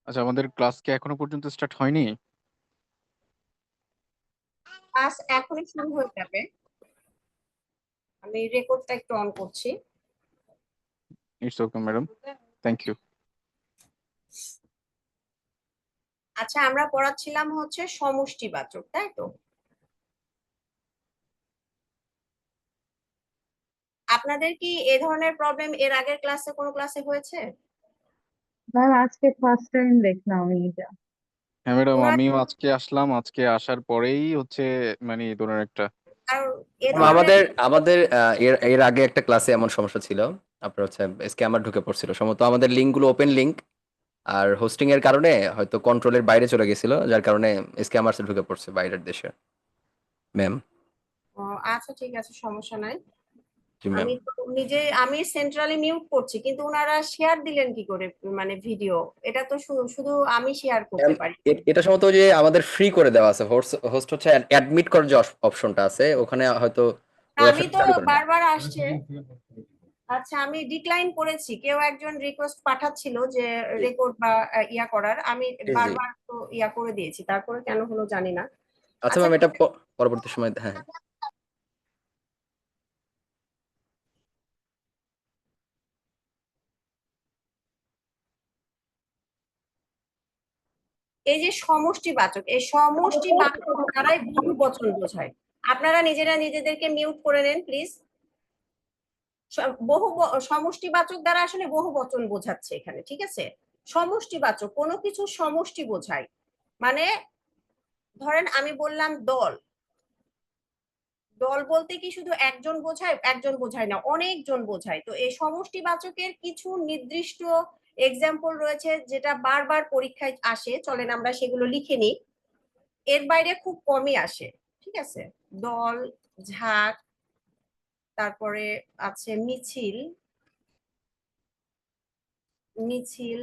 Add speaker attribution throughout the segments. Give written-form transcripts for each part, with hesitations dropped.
Speaker 1: আচ্ছা, আমাদের ক্লাস কি এখনো পর্যন্ত স্টার্ট হয়নি?
Speaker 2: ক্লাস এখনই শুরু হয়ে যাবে। আমি রেকর্ডটা একটু অন করছি।
Speaker 1: It's okay madam, thank you.
Speaker 2: আচ্ছা, আমরা পড়াচ্ছিলাম হচ্ছে সমষ্টিবাচক, তাই তো? আপনাদের কি এ ধরনের প্রবলেম এর আগের ক্লাসে কোনো ক্লাসে হয়েছে?
Speaker 3: ম্যাম আজকে ফার্স্ট টাইম দেখলাম এটা।
Speaker 1: হ্যাঁ ম্যাডাম,
Speaker 2: ওনার
Speaker 1: আমিও আজকে আসলাম, আজকে আসার পরেই হচ্ছে মানে এই ধরনের একটা।
Speaker 2: আর এ
Speaker 4: ম্যাম,
Speaker 2: ধরনের
Speaker 4: আমাদের আমাদের এর এর আগে একটা ক্লাসে এমন সমস্যা ছিল। আপনার হচ্ছে স্ক্যামার ঢুকে পড়ছিল সম্ভবত, আমাদের লিঙ্কগুলো ওপেন লিঙ্ক, আর হোস্টিং এর কারণে হয়তো কন্ট্রোলের বাইরে চলে গেছিল, যার কারণে স্ক্যামার্স ঢুকে পড়ছে বাইরের দেশে। ম্যাম।
Speaker 2: আচ্ছা, ঠিক আছে, সমস্যা নাই।
Speaker 4: জি ম্যাম।
Speaker 2: আমি সেন্ট্রালি মিউট করছি, কিন্তু ওনারা শেয়ার দিলেন কি করে? মানে ভিডিও, এটা তো শুধু আমি শেয়ার করতে পারি।
Speaker 4: এটা সম্ভবত যে আমাদের ফ্রি করে দেওয়া আছে, হোস্ট হচ্ছে অ্যাডমিট করার যে অপশনটা আছে ওখানে হয়তো
Speaker 2: আমি
Speaker 4: ওয়েবসাইট
Speaker 2: তো
Speaker 4: চালু করে না।
Speaker 2: বারবার আসছে। আচ্ছা, আমি ডিক্লাইন করেছি, কেউ একজন রিকোয়েস্ট পাঠাচ্ছিল যে
Speaker 4: জি
Speaker 2: রেকর্ড বা ইয়া করার, আমি
Speaker 4: জি জি।
Speaker 2: বারবার তো ইয়া করে দিয়েছি, তারপরে কেন হলো জানি না।
Speaker 4: আচ্ছা
Speaker 2: আচ্ছা,
Speaker 4: ম্যাম, এটা পরবর্তী সময়, হ্যাঁ।
Speaker 2: এই যে সমষ্টিবাচক, এই সমষ্টিবাচক দ্বারাই বহু বচন বোঝায়। আপনারা নিজেরা নিজেদেরকে মিউট করে নেন প্লিজ। সমষ্টিবাচক দ্বারা আসলে বহু বচন বোঝাচ্ছে এখানে, ঠিক আছে? সমষ্টিবাচক কোনো কিছু সমষ্টি বোঝায়। মানে ধরেন আমি বললাম দল, দল বলতে কি শুধু একজন বোঝায়? একজন বোঝায় না, অনেকজন বোঝায়। তো এই সমষ্টিবাচকের কিছু নির্দিষ্ট এক্সাম্পল রয়েছে যেটা বারবার পরীক্ষায় আসে, চলেন আমরা সেগুলো লিখে নিই। এর বাইরে খুব কমই আসে, ঠিক আছে? দল, ঝাঁক, তারপরে আছে মিছিল, মিছিল,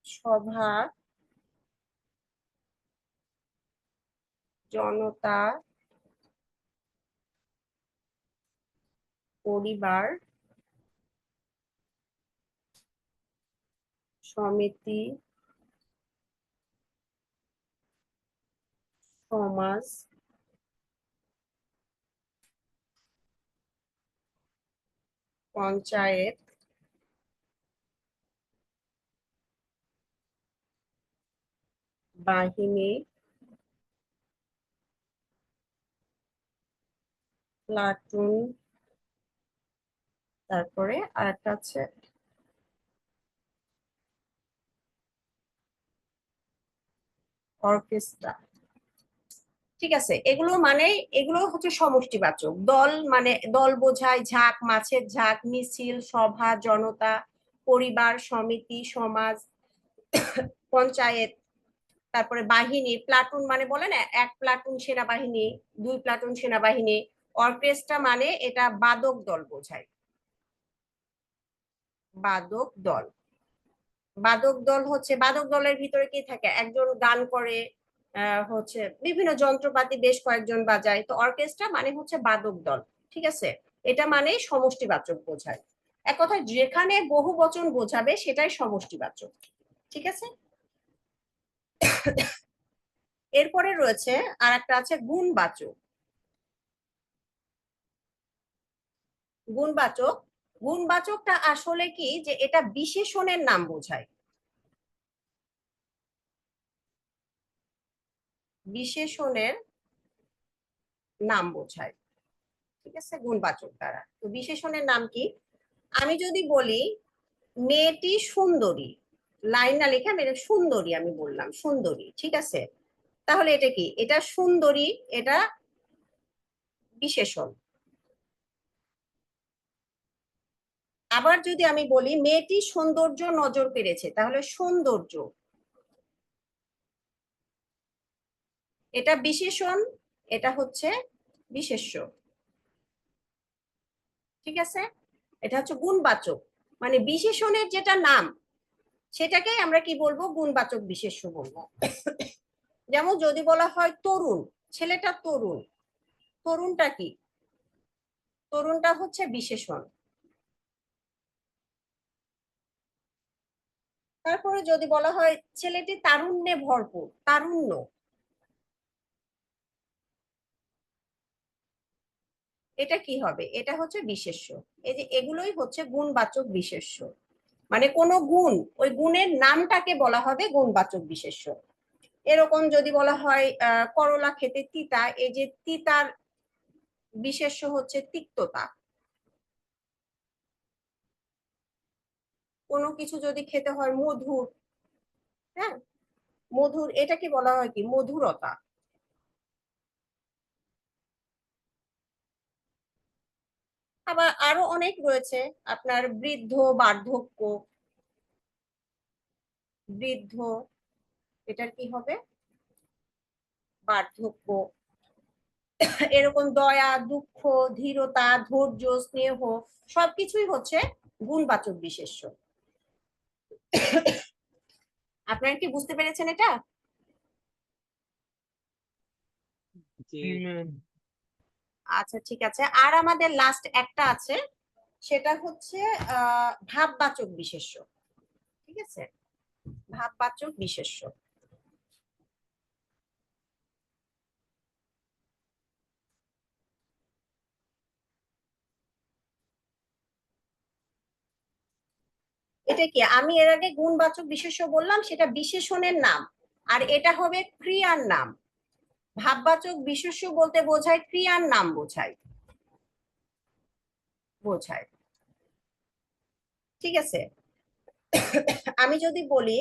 Speaker 2: সভা, জনতা, পরিবার, সমিতি, সমাজ, পঞ্চায়েত, বাহিনী, প্লাটুন, তারপরে আরেকটা আছে অর্কেস্ট্রা। ঠিক আছে, এগুলো হচ্ছে সমষ্টিবাচক। দল মানে দল বোঝায়, ঝাঁক মাছের ঝাঁক, মিছিল, সভা, জনতা, পরিবার, সমিতি, সমাজ, পঞ্চায়েত। তারপরে বাহিনী, প্লাটুন মানে বলেন এক প্লাটুন সেনাবাহিনী, দুই প্লাটুন সেনাবাহিনী। অর্কেস্ট্রা মানে এটা বাদক দল বোঝায়, বাদক দল। বাদক দল হচ্ছে, বাদক দলের ভিতরে কি থাকে? একজন গান করে, হচ্ছে বিভিন্ন যন্ত্রপাতি বেশ কয়েকজন বাজায়। তো অর্কেস্ট্রা মানে হচ্ছে বাদক দল, ঠিক আছে? এটা মানে সমষ্টিবাচক বোঝায়। এক কথায় যেখানে বহু বচন বোঝাবে সেটাই সমষ্টিবাচক, ঠিক আছে? এরপরে রয়েছে আর একটা আছে গুণবাচক। গুণবাচক, গুণবাচকটা আসলে কি, যে এটা বিশেষণের নাম বোঝায়। বিশেষণের নাম বোঝায়, ঠিক আছে, গুণবাচক দ্বারা। তো বিশেষণের নাম কি? আমি যদি বলি মেয়েটি সুন্দরী, লাইন না লিখে আমি এটা সুন্দরী আমি বললাম, সুন্দরী, ঠিক আছে? তাহলে এটা কি? এটা সুন্দরী, এটা বিশেষণ। আবার যদি আমি বলি মেয়েটি সৌন্দর্য নজর কেড়েছে, তাহলে সৌন্দর্য, এটা বিশেষণ, এটা হচ্ছে বিশেষ্য, ঠিক আছে? এটা হচ্ছে গুণবাচক। মানে বিশেষণের যেটা নাম সেটাকেই আমরা কি বলবো? গুণবাচক বিশেষ্য বলবো। যেমন যদি বলা হয় তরুণ, ছেলেটা তরুণ, তরুণটা কি? তরুণটা হচ্ছে বিশেষণ। তারপরে যদি বলা হয় ছেলেটি তারুণ্যে ভরপুর, তারুণ্য, এটা কি হবে? এটা হচ্ছে বিশেষ্য। এই যে এগুলোই হচ্ছে গুণবাচক বিশেষ্য, মানে কোনো গুণ, ওই গুণের নামটাকে বলা হবে গুণবাচক বিশেষ্য। এরকম যদি বলা হয় করলা খেতে তিতা, এই যে তিতার বিশেষ্য হচ্ছে তিক্ততা। কোনো কিছু যদি খেতে হয় মধুর, হ্যাঁ, মধুর, এটাকে বলা হয় কি? মধুরতা। আবার আরো অনেক রয়েছে, আপনার বৃদ্ধ, বার্ধক্য, বৃদ্ধ, এটার কি হবে? বার্ধক্য। এরকম দয়া, দুঃখ, ধীরতা, ধৈর্য, স্নেহ, সবকিছুই হচ্ছে গুণবাচক বিশেষ্য। আপনারা কি বুঝতে পেরেছেন এটা?
Speaker 5: জি
Speaker 2: আচ্ছা, ঠিক আছে। আর আমাদের লাস্ট একটা আছে, সেটা হচ্ছে ভাববাচক বিশেষ্য। ঠিক আছে, ভাববাচক বিশেষ্য। এটা কি? আমি এর আগে গুণবাচক বিশেষ্য বললাম, সেটা বিশেষণের নাম, আর এটা হবে ক্রিয়ার নাম। ভাববাচক বিশেষ্য বলতে বোঝায় ক্রিয়ার নাম বোঝায়। ঠিক আছে, আমি যদি বলি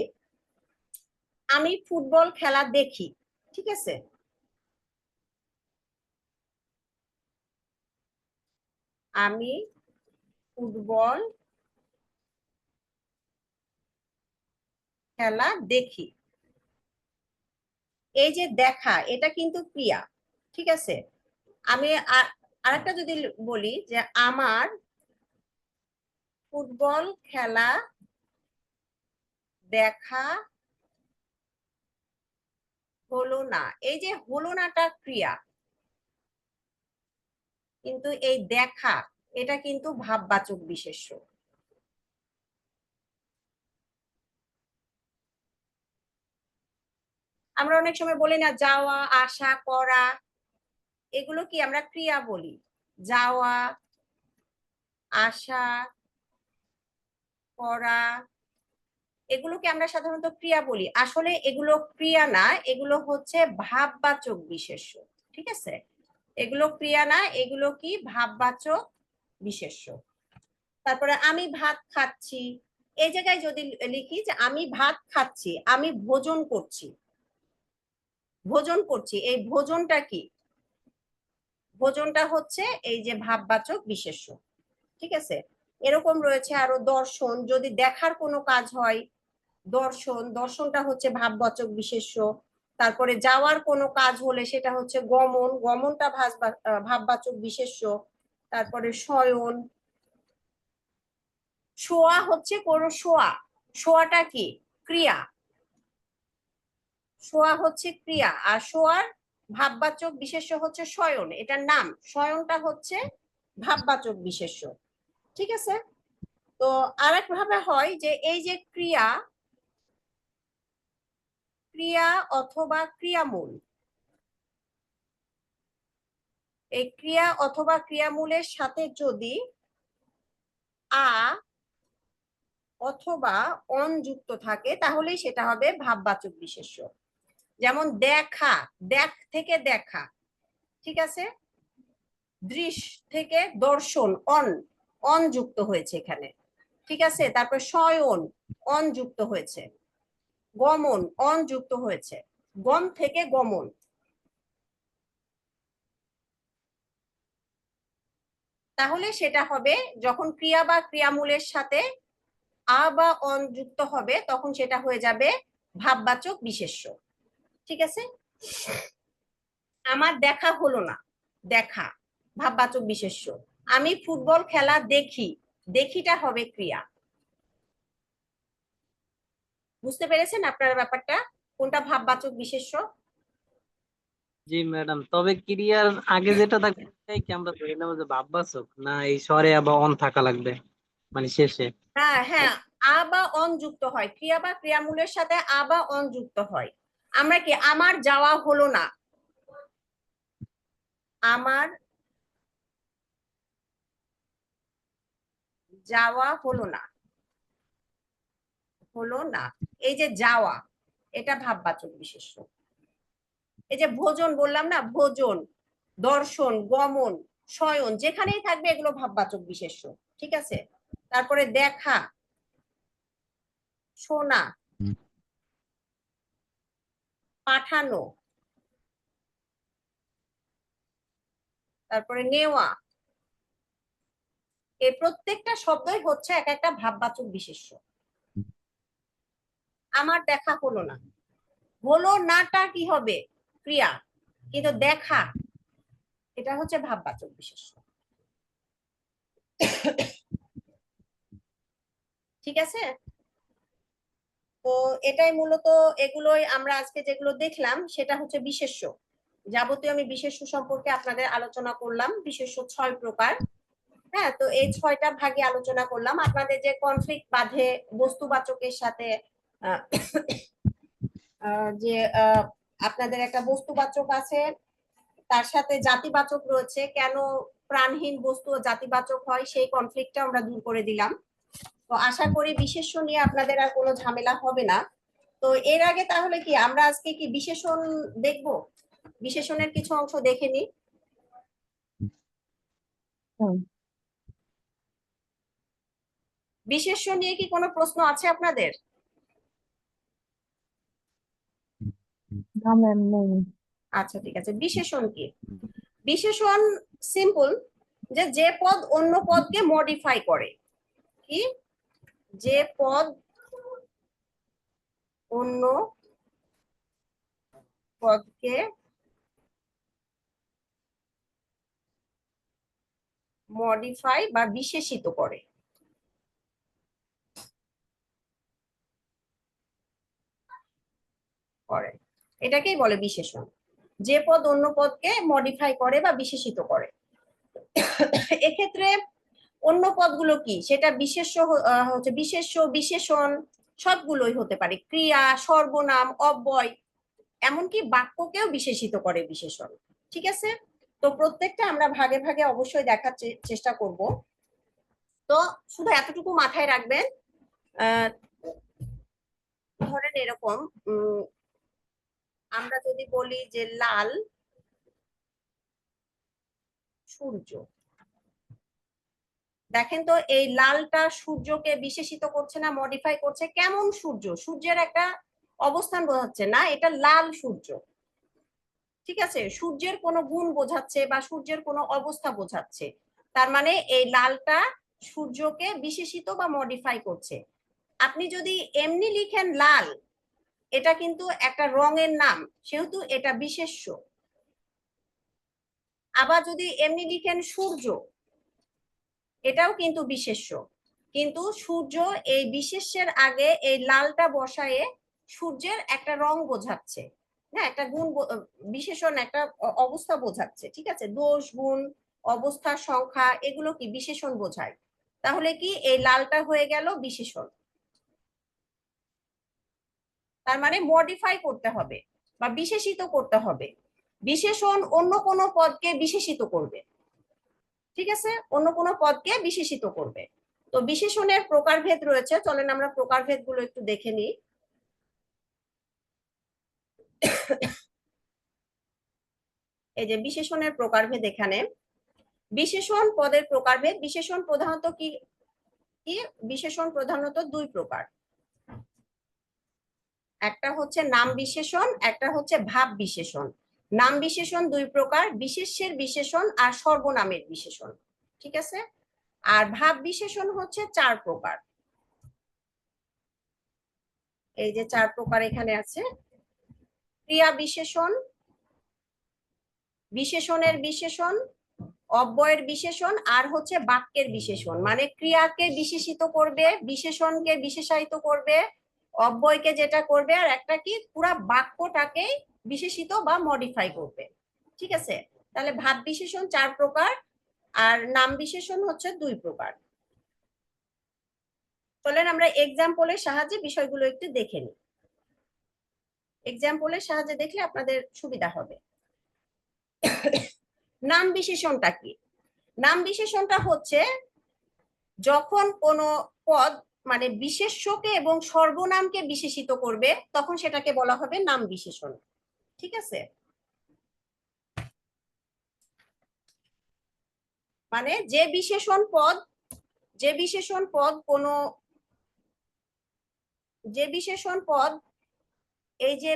Speaker 2: আমি ফুটবল খেলা দেখি, ঠিক আছে, আমি ফুটবল খেলা দেখি, এই যে দেখা, এটা কিন্তু ক্রিয়া। ঠিক আছে, আমি আরেকটা যদি বলি যে আমার ফুটবল খেলা দেখা হলো না, এই যে হলো নাটা ক্রিয়া, কিন্তু এই দেখা, এটা কিন্তু ভাববাচক বিশেষ্য। আমরা অনেক সময় বলি না, যাওয়া, আসা, করা, এগুলো কি আমরা ক্রিয়া বলি? যাওয়া, আসা, করা, এগুলোকে আমরা সাধারণত ক্রিয়া বলি। আসলে এগুলো ক্রিয়া না, এগুলো হচ্ছে ভাববাচক বিশেষ্য। ঠিক আছে, এগুলো ক্রিয়া না, এগুলো কি? ভাববাচক বিশেষ্য। তারপরে আমি ভাত খাচ্ছি, এই জায়গায় যদি লিখি যে আমি ভাত খাচ্ছি, আমি ভোজন করছি, ভোজন করছি, এই ভোজনটা কি? ভোজনটা হচ্ছে এই যে ভাববাচক বিশেষ্য। ঠিক আছে, এরকম রয়েছে আরো দর্শন, যদি দেখার কোনো কাজ হয়, দর্শন, দর্শনটা হচ্ছে ভাববাচক বিশেষ্য। তারপরে যাওয়ার কোনো কাজ হলে সেটা হচ্ছে গমন, গমনটা ভাববাচক বিশেষ্য। তারপরে শয়ন, শোয়া হচ্ছে কোনো শোয়া, শোয়াটা কি? ক্রিয়া, শোয়া হচ্ছে ক্রিয়া। আর শোয়ার ভাববাচক বিশেষ্য হচ্ছে শয়ন, এটার নাম, শয়নটা হচ্ছে ভাববাচক বিশেষ্য। ঠিক আছে, তো আরেক ভাবে হয় যে এই যে ক্রিয়া, ক্রিয়া অথবা ক্রিয়ামূল, এই ক্রিয়া অথবা ক্রিয়ামূলের সাথে যদি আ অথবা অন যুক্ত থাকে, তাহলেই সেটা হবে ভাববাচক বিশেষ্য। যেমন দেখা, দেখ থেকে দেখা, ঠিক আছে, দৃশ থেকে দর্শন, অন, অন যুক্ত হয়েছে এখানে। ঠিক আছে, তারপর শয়ন, অন যুক্ত হয়েছে, গমন, অন যুক্ত হয়েছে, গম থেকে গমন। তাহলে সেটা হবে যখন ক্রিয়া বা ক্রিয়ামূলের সাথে আ বা অন যুক্ত হবে, তখন সেটা হয়ে যাবে ভাববাচক বিশেষ্য। ঠিক আছে, আমার দেখা হলো না, দেখা ভাববাচক বিশেষ্য। আমি ফুটবল খেলা দেখি, দেখিটা হবে ক্রিয়া। বুঝতে পেরেছেন আপনারা ব্যাপারটা, কোনটা ভাববাচক বিশেষ্য?
Speaker 5: জি ম্যাডাম, তবে ক্রিয়ার আগে যেটা থাকবে সেটাই কি আমরা ধরে নেবো যে ভাববাচক, না এই স্বরে আবার অন থাকা লাগবে মানে শেষে?
Speaker 2: হ্যাঁ হ্যাঁ, আ বা অন যুক্ত হয়, ক্রিয়া বা ক্রিয়ামূলের সাথে আ বা অন যুক্ত হয়। আমরা কি আমার যাওয়া হলো না, আমার যাওয়া হলো না, হলো না। এই যে যাওয়া, এটা ভাববাচক বিশেষ্য। এই যে ভোজন বললাম না, ভোজন, দর্শন, গমন, শয়ন, যেখানেই থাকবে এগুলো ভাববাচক বিশেষ্য। ঠিক আছে, তারপরে দেখা, শোনা, পাঠানো, তারপরে নেওয়া, এই প্রত্যেকটা শব্দই হচ্ছে এক একটা ভাববাচক বিশেষ্য। আমার দেখা হলো না, হলো নাটা কি হবে, ক্রিয়া, কিন্তু দেখা এটা হচ্ছে ভাববাচক বিশেষ্য। ঠিক আছে, তো এটাই মূলত, এগুলোই আমরা আজকে যেগুলো দেখলাম সেটা হচ্ছে বিশেষ্য। যাবতীয় আমি বিশেষ্য সম্পর্কে আপনাদের আলোচনা করলাম, বিশেষ্য 6 প্রকার। হ্যাঁ, তো এই 6টা ভাগে আলোচনা করলাম। আপনাদের যে কনফ্লিক্ট বাধে বস্তুবাচকের সাথে, যে আপনাদের একটা বস্তুবাচক আছে, তার সাথে জাতিবাচক রয়েছে, কেন প্রাণহীন বস্তু জাতিবাচক হয় সেই কনফ্লিক্টটা আমরা দূর করে দিলাম। তো আশা করি বিশেষ্য নিয়ে আপনাদের আর কোনো ঝামেলা হবে না। তো এর আগে তাহলে কি আমরা আজকে কি বিশেষণ দেখব, বিশেষণের কিছু অংশ দেখে নিই।
Speaker 3: হুম,
Speaker 2: বিশেষ্য নিয়ে কি কোনো প্রশ্ন আছে আপনাদের?
Speaker 3: না ম্যাম নেই।
Speaker 2: আচ্ছা ঠিক আছে, বিশেষণ কি? বিশেষণ সিম্পল, যে যে পদ অন্য পদকে মডিফাই করে। কি? যে পদ অন্য পদকে মডিফাই বা বিশেষিত করে। করে এটাকেই বলে বিশেষণ, যে পদ অন্য পদকে মডিফাই করে বা বিশেষিত করে। এক্ষেত্রে অন্য পদগুলো কি, সেটা বিশেষ্য হচ্ছে বিশেষ্য, বিশেষণ সবগুলোই হতে পারে, ক্রিয়া, সর্বনাম, অব্যয়, এমনকি বাক্যকেও বিশেষিত করে বিশেষণ। ঠিক আছে, তো প্রত্যেকটা আমরা ভাগে ভাগে অবশ্যই দেখার চেষ্টা করব। তো শুধু এতটুকু মাথায় রাখবেন, ধরেন এরকম আমরা যদি বলি যে লাল সূর্য, দেখেন তো এই লালটা সূর্যকে বিশেষিত করছে না মডিফাই করছে? কেমন সূর্য, সূর্যের একটা অবস্থান বোঝাচ্ছে না, এটা লাল সূর্য। ঠিক আছে, সূর্যের কোনো গুণ বোঝাচ্ছে বা সূর্যের কোনো অবস্থা বোঝাচ্ছে, তার মানে এই লালটা সূর্যকে বিশেষিত বা মডিফাই করছে। আপনি যদি এমনি লিখেন লাল, এটা কিন্তু একটা রঙের নাম, সেহেতু এটা বিশেষ্য। আবার যদি এমনি লিখেন সূর্য, এটাও কিন্তু বিশেষ্য, কিন্তু সূর্য এই বিশেষ্যের আগে এই লালটা বসায়ে সূর্যের একটা রং বোঝাচ্ছে, হ্যাঁ একটা গুণ, বিশেষণ একটা অবস্থা বোঝাচ্ছে। ঠিক আছে, দোষ, গুণ, অবস্থা, সংখ্যা, এগুলো কি বিশেষণ বোঝায়। তাহলে কি এই লালটা হয়ে গেল বিশেষণ। তার মানে মডিফাই করতে হবে বা বিশেষিত করতে হবে। বিশেষণ অন্য কোনো পদকে বিশেষিত করবে। ঠিক আছে, অন্য কোনো পদকে বিশেষিত করবে। তো বিশেষণের প্রকারভেদ রয়েছে, চলেন আমরা প্রকারভেদ গুলো একটু দেখে নিই। এই যে বিশেষণের প্রকারভেদ, এখানে বিশেষণ পদের প্রকারভেদ। বিশেষণ প্রধানত কি কি বিশেষণ প্রধানত 2 প্রকার, একটা হচ্ছে নাম বিশেষণ, একটা হচ্ছে ভাব বিশেষণ। নাম বিশেষণ 2 প্রকার, বিশেষ্যের বিশেষণ আর সর্বনামের বিশেষণ। ঠিক আছে, আর ভাব বিশেষণ হচ্ছে 4 প্রকার। এই যে 4 প্রকার এখানে আছে, ক্রিয়া বিশেষণ, বিশেষণের বিশেষণ, অব্যয়ের বিশেষণ, আর হচ্ছে বাক্যের বিশেষণ। মানে ক্রিয়াকে বিশেষিত করবে, বিশেষণকে বিশেষায়িত করবে, অব্যয়কে যেটা করবে, আর একটা কি পুরা বাক্যটাকে বিশেষিত বা মডিফাই করবে। ঠিক আছে, তাহলে ভাব বিশেষণ 4 প্রকার আর নাম বিশেষণ হচ্ছে 2 প্রকার। চলেন আমরা এক্সাম্পলের সাহায্যে বিষয়গুলো একটু দেখে নিই। এক্সাম্পলের সাহায্যে দেখলে আপনাদের সুবিধা হবে। নাম বিশেষণটা কি? নাম বিশেষণটা হচ্ছে যখন কোনো পদ মানে বিশেষ্যকে এবং সর্বনামকে বিশেষিত করবে তখন সেটাকে বলা হবে নাম বিশেষণ। ঠিক আছে, মানে যে বিশেষণ পদ কোনো এই যে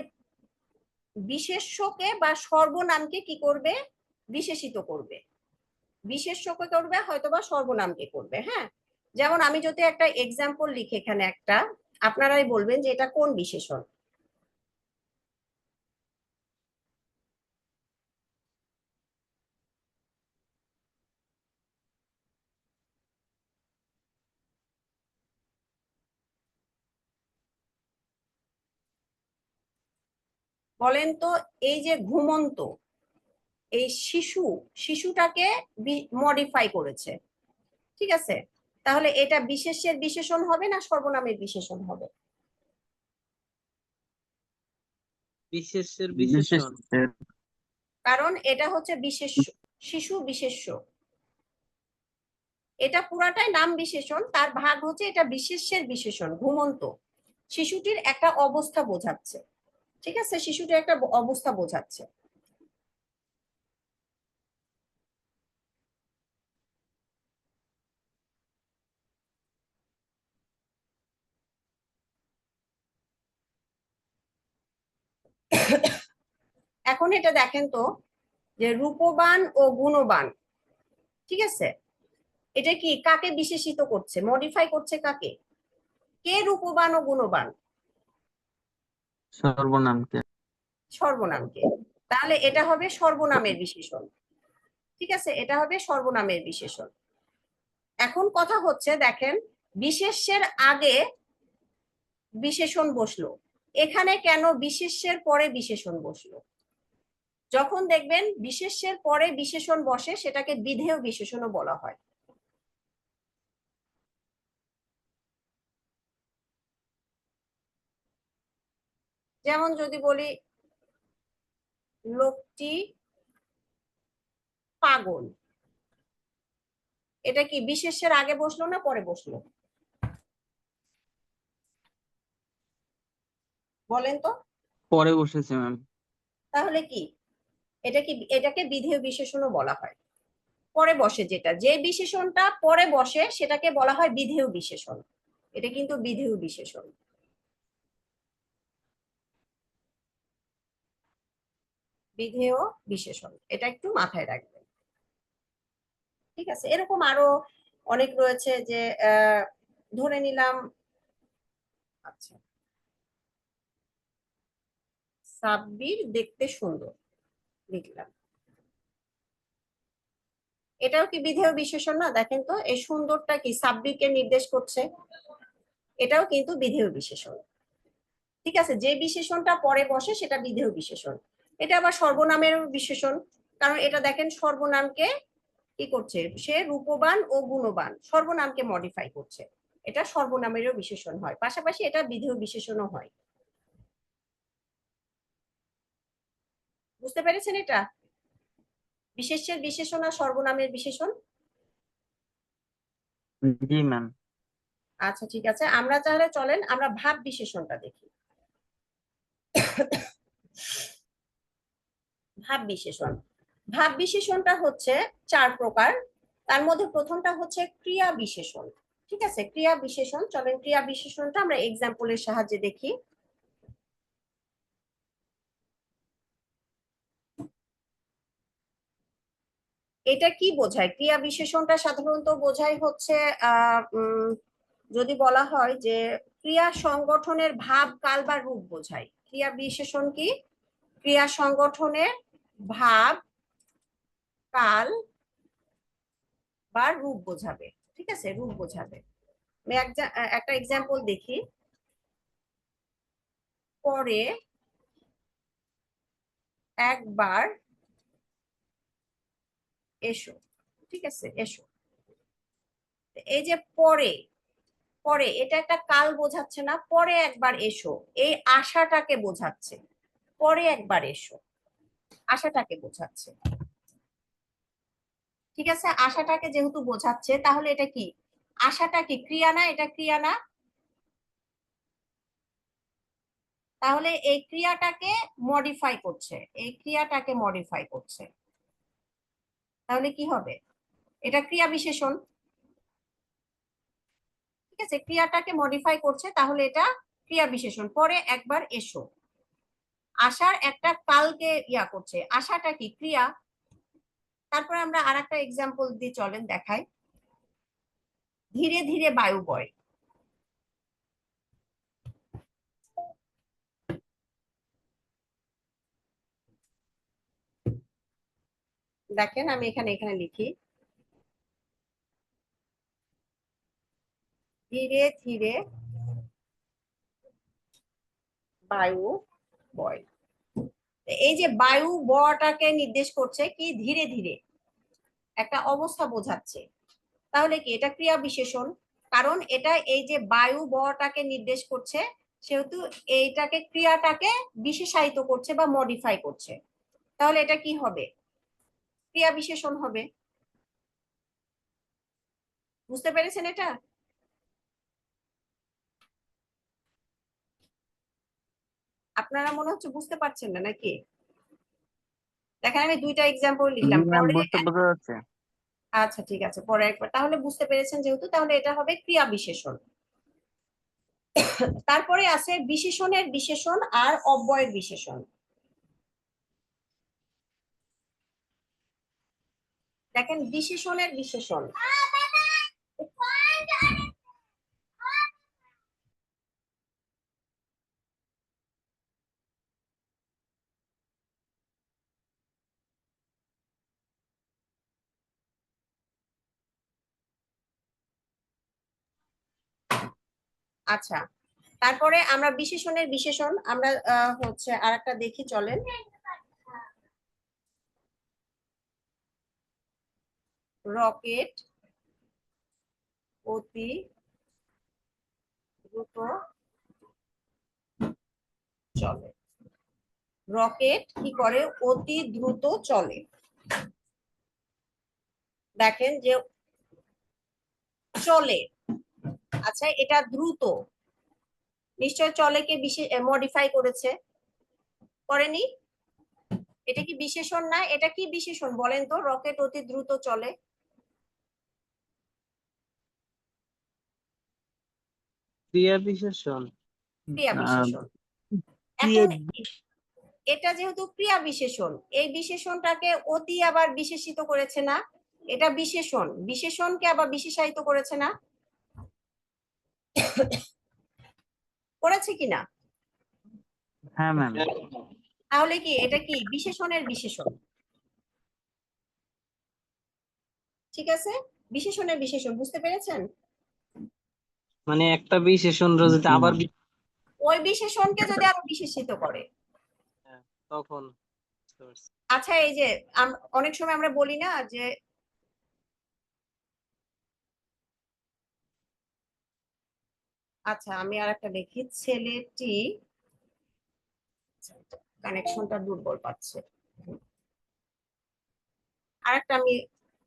Speaker 2: বিশেষ্যকে বা সর্বনামকে কি করবে, বিশেষিত করবে। বিশেষ্যকে করবে হয়তোবা সর্বনামকে করবে। হ্যাঁ, যেমন আমি যদি একটা এক্সাম্পল লিখি এখানে একটা, আপনারাই বলবেন যে এটা কোন বিশেষণ। বলেন তো, এই যে ঘুমন্ত, এই শিশুটাকে মডিফাই করেছে। ঠিক আছে, তাহলে এটা বিশেষ্যের বিশেষণ হবে না সর্বনামের বিশেষণ হবে?
Speaker 5: বিশেষের বিশেষণ,
Speaker 2: কারণ এটা হচ্ছে বিশেষ্য, শিশু বিশেষ্য। এটা পুরাটাই নাম বিশেষণ, তার ভাগ হচ্ছে এটা বিশেষ্যের বিশেষণ। ঘুমন্ত শিশুটির একটা অবস্থা বোঝাচ্ছে। ঠিক আছে, শিশুটির একটা অবস্থা বোঝাচ্ছে। এখন এটা দেখেন তো যে রূপবান ও গুণবান, ঠিক আছে, এটা কি কাকে বিশেষিত করছে, মডিফাই করছে কাকে? কে রূপবান ও গুণবান?
Speaker 5: সর্বনামকে।
Speaker 2: সর্বনামকে। তাহলে এটা হবে সর্বনামের বিশেষণ। ঠিক আছে, এটা হবে সর্বনামের বিশেষণ। এখন কথা হচ্ছে দেখেন, বিশেষ্যের আগে বিশেষণ বসলো, এখানে কেন বিশেষ্যের পরে বিশেষণ বসলো? যখন দেখবেন বিশেষ্যের পরে বিশেষণ বসে সেটাকে বিধেয় বিশেষণও বলা হয়। যেমন যদি বলি লোকটি পাগল, এটা কি বিশেষ্যের আগে বসলো না পরে বসলো? বলেন তো।
Speaker 5: পরে বসেছে ম্যাম।
Speaker 2: তাহলে কি এটাকে বিধেয় বিশেষণও বলা হয়। পরে বসে যেটা, যে বিশেষণটা পরে বসে সেটাকে বলা হয় বিধেয় বিশেষণ। এটা কিন্তু বিধেয় বিশেষণ। বিধেয় বিশেষণ, এটা একটু মাথায় রাখবেন। ঠিক আছে, এরকম আরো অনেক রয়েছে যে ধরে নিলাম, আচ্ছা, সাব্বির দেখতে সুন্দর লিখলাম, এটাও কি বিধেয় বিশেষণ না? দেখেন তো এই সুন্দরটা কি সাব্বিরকে নির্দেশ করছে, এটাও কিন্তু বিধেয় বিশেষণ। ঠিক আছে, যে বিশেষণটা পরে বসে সেটা বিধেয় বিশেষণ। এটা আবার সর্বনামের বিশেষণ, কারণ এটা দেখেন সর্বনামকে কি করছে, সে রূপবান ও গুণবান, সর্বনামকে মডিফাই করছে। এটা সর্বনামেরও বিশেষণ হয়, পাশাপাশি এটা বিধেয় বিশেষণও হয়। বুঝতে পেরেছেন? এটা বিশেষ্যের বিশেষণ আর সর্বনামের বিশেষণ।
Speaker 5: জি ম্যাম।
Speaker 2: আচ্ছা ঠিক আছে, আমরা তাহলে চলেন আমরা ভাব বিশেষণটা দেখি। ভাব বিশেষণ, ভাব বিশেষণটা হচ্ছে 4 প্রকার। তার মধ্যে প্রথমটা হচ্ছে ক্রিয়া বিশেষণ। ঠিক আছে, ক্রিয়া বিশেষণ, চলেন ক্রিয়া বিশেষণটা আমরা এক্সাম্পলের সাহায্যে দেখি। এটা কি বোঝায়? ক্রিয়া বিশেষণটা সাধারণত বোঝায় হচ্ছে যদি বলা হয় যে ক্রিয়া সংগঠনের ভাব, কাল বা রূপ বোঝায়। ক্রিয়া বিশেষণ কি? ক্রিয়া সংগঠনের ভাব, কাল বা রূপ বোঝাবে। ঠিক আছে, রূপ বোঝাবে। আমি একটা এক্সাম্পল দেখি। পরে একবার এসো। ঠিক আছে, এসো। এই যে পরে, পরে, এটা একটা কাল বোঝাচ্ছে না, পরে একবার এসো, এই আশাটাকে বোঝাচ্ছে, পরে একবার এসো আশাটাকে বোঝাচ্ছে। ঠিক আছে, আশাটাকে যেহেতু বোঝাচ্ছে তাহলে এটা কি, আশাটা কি ক্রিয়া না? এটা ক্রিয়া না? তাহলে এই ক্রিয়াটাকে মডিফাই করছে, এই ক্রিয়াটাকে মডিফাই করছে, তাহলে কি হবে? এটা ক্রিয়া বিশেষণ। ঠিক আছে, ক্রিয়াটাকে মডিফাই করছে, তাহলে এটা ক্রিয়া বিশেষণ। পরে একবার এসো, আশার একটা কালকে ইয়া করছে, আশাটা কি ক্রিয়া। তারপরে আমরা আর একটা এক্সাম্পল দিয়ে চলেন দেখাই। ধীরে ধীরে বায়ু বয়। দেখেন আমি এখানে এখানে লিখি, ধীরে ধীরে বায়ু বয়। এই যে বায়ু বটাকে নির্দেশ করছে কি, ধীরে ধীরে একটা অবস্থা বোঝাচ্ছে, তাহলে কি এটা ক্রিয়া বিশেষণ। কারণ এটা এই যে বায়ু বটাকে নির্দেশ করছে, সেহেতু এইটাকে ক্রিয়াটাকে বিশেষায়িত করছে বা মডিফাই করছে, তাহলে এটা কি হবে? ক্রিয়া বিশেষণ হবে। বুঝতে পেরেছেন এটা? আপনারা মনে হচ্ছে বুঝতে পারছেন না নাকি? দেখেন আমি দুইটা এক্সাম্পল
Speaker 1: জি
Speaker 2: লিখলাম
Speaker 1: ম্যাম,
Speaker 2: পরে।
Speaker 1: বুঝতে বোঝা যাচ্ছে।
Speaker 2: আচ্ছা ঠিক আছে, পরে একবার তাহলে বুঝতে পেরেছেন যেহেতু, তাহলে এটা হবে ক্রিয়া বিশেষণ। তারপরে আছে বিশেষণের বিশেষণ আর অব্যয়ের বিশেষণ। দেখেন বিশেষণের বিশেষণ, আচ্ছা তারপরে আমরা বিশেষণের বিশেষণ আমরা হচ্ছে আরেকটা দেখি চলেন। রকেট অতি দ্রুত চলে। রকেট কি করে? অতি দ্রুত চলে। দেখেন যে চলে, আচ্ছা এটা দ্রুত, নিশ্চয় চলে কে মডিফাই করেছে, করেনি? এটা কি বিশেষণ না? এটা কি বিশেষণ বলেন তো? রকেট অতি দ্রুত চলে,
Speaker 5: ক্রিয়া বিশেষণ।
Speaker 2: ক্রিয়া
Speaker 1: আহ,
Speaker 2: বিশেষণ।
Speaker 1: ক্রিয়া
Speaker 2: এখন এটা যেহেতু ক্রিয়া বিশেষণ, এই বিশেষণটাকে অতি আবার বিশেষিত করেছে না? এটা বিশেষণ, বিশেষণকে আবার বিশেষায়িত করেছে না? করেছে কিনা?
Speaker 1: হ্যাঁ ম্যাম।
Speaker 2: তাহলে কি এটা কি বিশেষণের বিশেষণ? ঠিক আছে, বিশেষণের বিশেষণ, বুঝতে পেরেছেন?
Speaker 5: মানে একটা বিশেষণ যদি
Speaker 1: জি
Speaker 5: আবার
Speaker 1: ম্যাম।
Speaker 2: ওই বিশেষণকে যদি আরো বিশেষিত করে।
Speaker 5: হ্যাঁ, তখন বুঝতে পারছি।
Speaker 2: আচ্ছা এই যে অনেক সময় আমরা বলি না যে, আচ্ছা আমি আর একটা দেখি, ছেলেটি, কানেকশনটা দুর্বল পাচ্ছে। আর একটা আমি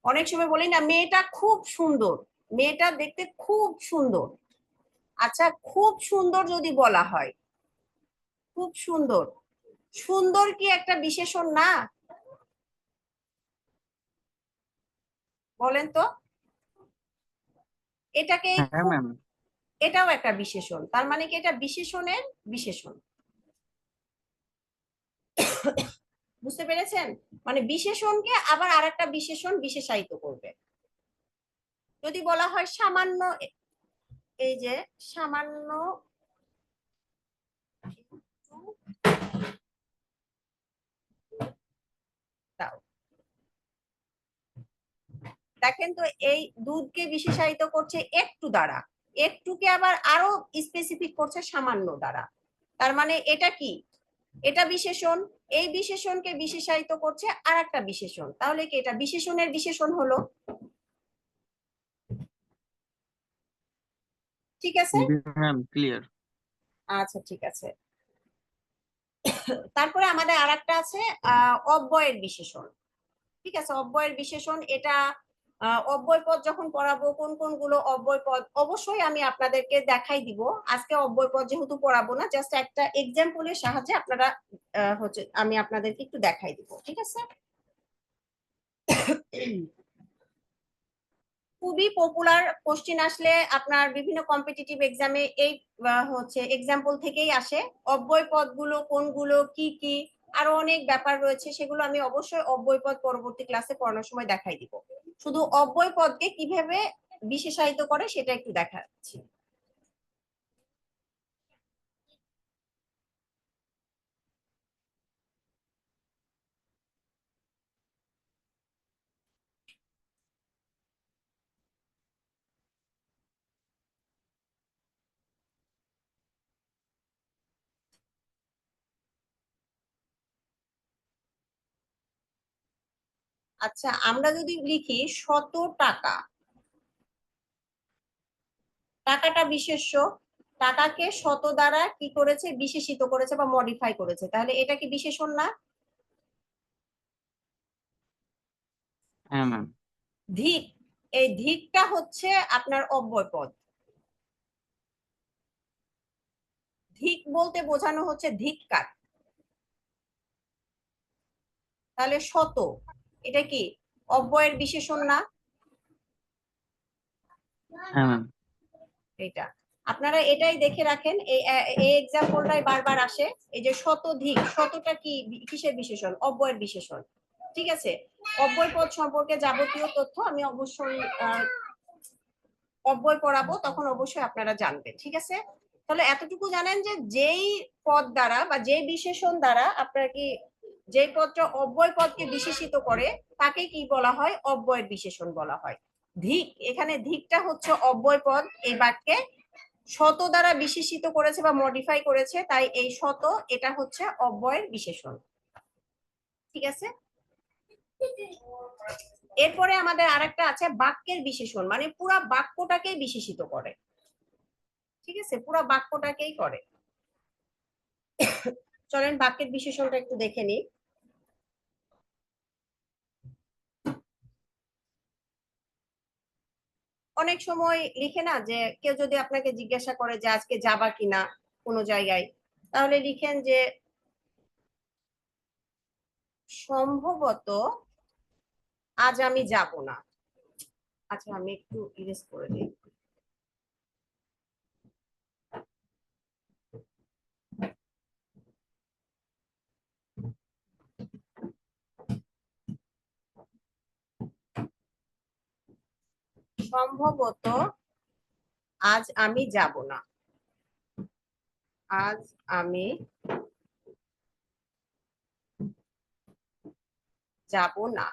Speaker 2: অনেক সময় বলি না, মেয়েটা খুব সুন্দর, মেয়েটা দেখতে খুব সুন্দর। আচ্ছা খুব সুন্দর যদি বলা হয়, খুব সুন্দর, সুন্দর কি একটা বিশেষণ না? বলেন তো, এটাকে
Speaker 1: হ্যাঁ
Speaker 2: খুব,
Speaker 1: ম্যাম।
Speaker 2: এটাও একটা বিশেষণ, তার মানে কি এটা বিশেষণের বিশেষণ। বুঝতে পেরেছেন? মানে বিশেষণকে আবার আরেকটা বিশেষণ বিশেষায়িত করবে। যদি বলা হয় সামান্য, এই যে সামান্য দাও, দেখেন তো এই দুধকে বিশেষায়িত করছে একটু দ্বারা, একটুকে আবার আরো স্পেসিফিক করছে সামান্য দ্বারা, তার মানে এটা কি? এটা বিশেষণ, এই বিশেষণকে বিশেষায়িত করছে আর একটা বিশেষণ, তাহলে কি এটা বিশেষণের বিশেষণ হলো? ঠিক আছে?
Speaker 5: Ma'am clear.
Speaker 2: আচ্ছা ঠিক আছে। তারপরে আমাদের আরেকটা আছে অব্যয়ের বিশেষণ। ঠিক আছে, অব্যয়ের বিশেষণ এটা অব্যয় পদ যখন পড়াবো কোন কোনগুলো অব্যয় পদ অবশ্যই আমি আপনাদেরকে দেখাই দিব। আজকে অব্যয় পদ যেহেতু পড়াবো না, জাস্ট একটা এক্সাম্পলের সাহায্যে আপনারা হচ্ছে আমি আপনাদেরকে একটু দেখাই দিব। ঠিক আছে? খুবই পপুলার কোশ্চেন আসলে আপনার বিভিন্ন কম্পিটিটিভ এক্সামে এই হচ্ছে এক্সাম্পল থেকেই আসে। অব্যয় পদগুলো কোনগুলো, কি কি, আরো অনেক ব্যাপার রয়েছে, সেগুলো আমি অবশ্যই অব্যয় পদ পরবর্তী ক্লাসে পড়ানোর সময় দেখাই দিব। শুধু অব্যয় পদকে কিভাবে বিশেষায়িত করে সেটা একটু দেখাচ্ছি। আচ্ছা, আমরা যদি লিখি 100 টাকা, টাকাটা বিশেষ্য, টাকাকে 100 দ্বারা কি করেছে, বিশেষিত করেছে বা মডিফাই করেছে, তাহলে এটা কি বিশেষণ না?
Speaker 5: হ্যাঁ ম্যাম।
Speaker 2: ধিক, এই ধিকটা হচ্ছে আপনার অব্যয় পদ। ধিক বলতে বোঝানো হচ্ছে ধিক্কার। তাহলে 100 এটা কি অব্যয়ের বিশেষণ না?
Speaker 5: হ্যাঁ ম্যাম।
Speaker 2: এটা আপনারা এটাই দেখে রাখেন, এই এক্সাম্পলটাই বারবার আসে। এই যে শতধিক, শতটা কি কিসের বিশেষণ? অব্যয়ের বিশেষণ। ঠিক আছে, অব্যয় পদ সম্পর্কে যাবতীয় তথ্য আমি অবশ্যই অব্যয় পড়াবো, তখন অবশ্যই আপনারা জানবেন। ঠিক আছে, তাহলে এতটুকু জানেন যে যেই পদ দ্বারা বা যেই বিশেষণ দ্বারা আপনার কি যে পদটা অব্যয় পদকে বিশেষিত করে তাকে কি বলা হয়? অব্যয়ের বিশেষণ বলা হয়। ধিক, এখানে ধিকটা হচ্ছে অব্যয় পদ, এই বাক্যে 100 দ্বারা বিশেষিত করেছে বা মডিফাই করেছে, তাই এই 100 এটা হচ্ছে অব্যয়ের বিশেষণ। ঠিক আছে, এরপরে আমাদের আরেকটা আছে বাক্যের বিশেষণ, মানে পুরা বাক্যটাকেই বিশেষিত করে। ঠিক আছে, পুরা বাক্যটাকেই করে। চলেন বাক্যের বিশেষণটা একটু দেখে নিই। অনেক সময় লিখে না যে কেউ যদি আপনাকে জিজ্ঞাসা করে যে আজকে যাবা কিনা কোনো জায়গায়, তাহলে লিখেন যে সম্ভবত আজ আমি যাব না। আচ্ছা আমি একটু ইরেজ করে দিই। সম্ভবত আজ আমি যাব না। আজ আমি যাব না।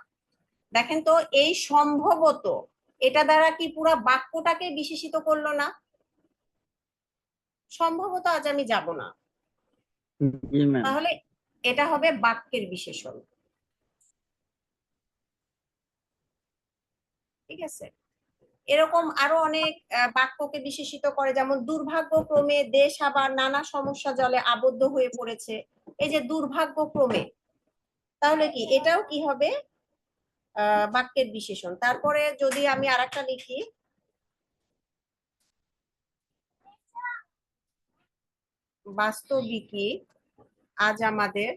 Speaker 2: দেখেন তো, এই সম্ভবত এটা দ্বারা কি পুরো বাক্যটাকে বিশেষিত করলো না? সম্ভবত আজ আমি যাব না,
Speaker 5: জি ম্যাম।
Speaker 2: তাহলে এটা হবে বাক্যের বিশেষণ। ঠিক আছে, এরকম আরো অনেক বাক্যকে বিশেষিত করে, যেমন দুর্ভাগ্যক্রমে দেশ আবার নানা সমস্যা জলে আবদ্ধ হয়ে পড়েছে। এই যে দুর্ভাগ্যক্রমে, তাহলে কি এটাও কি হবে? বাক্যের বিশেষণ। তারপরে যদি আমি আরেকটা লিখি, বাস্তবিকই আজ আমাদের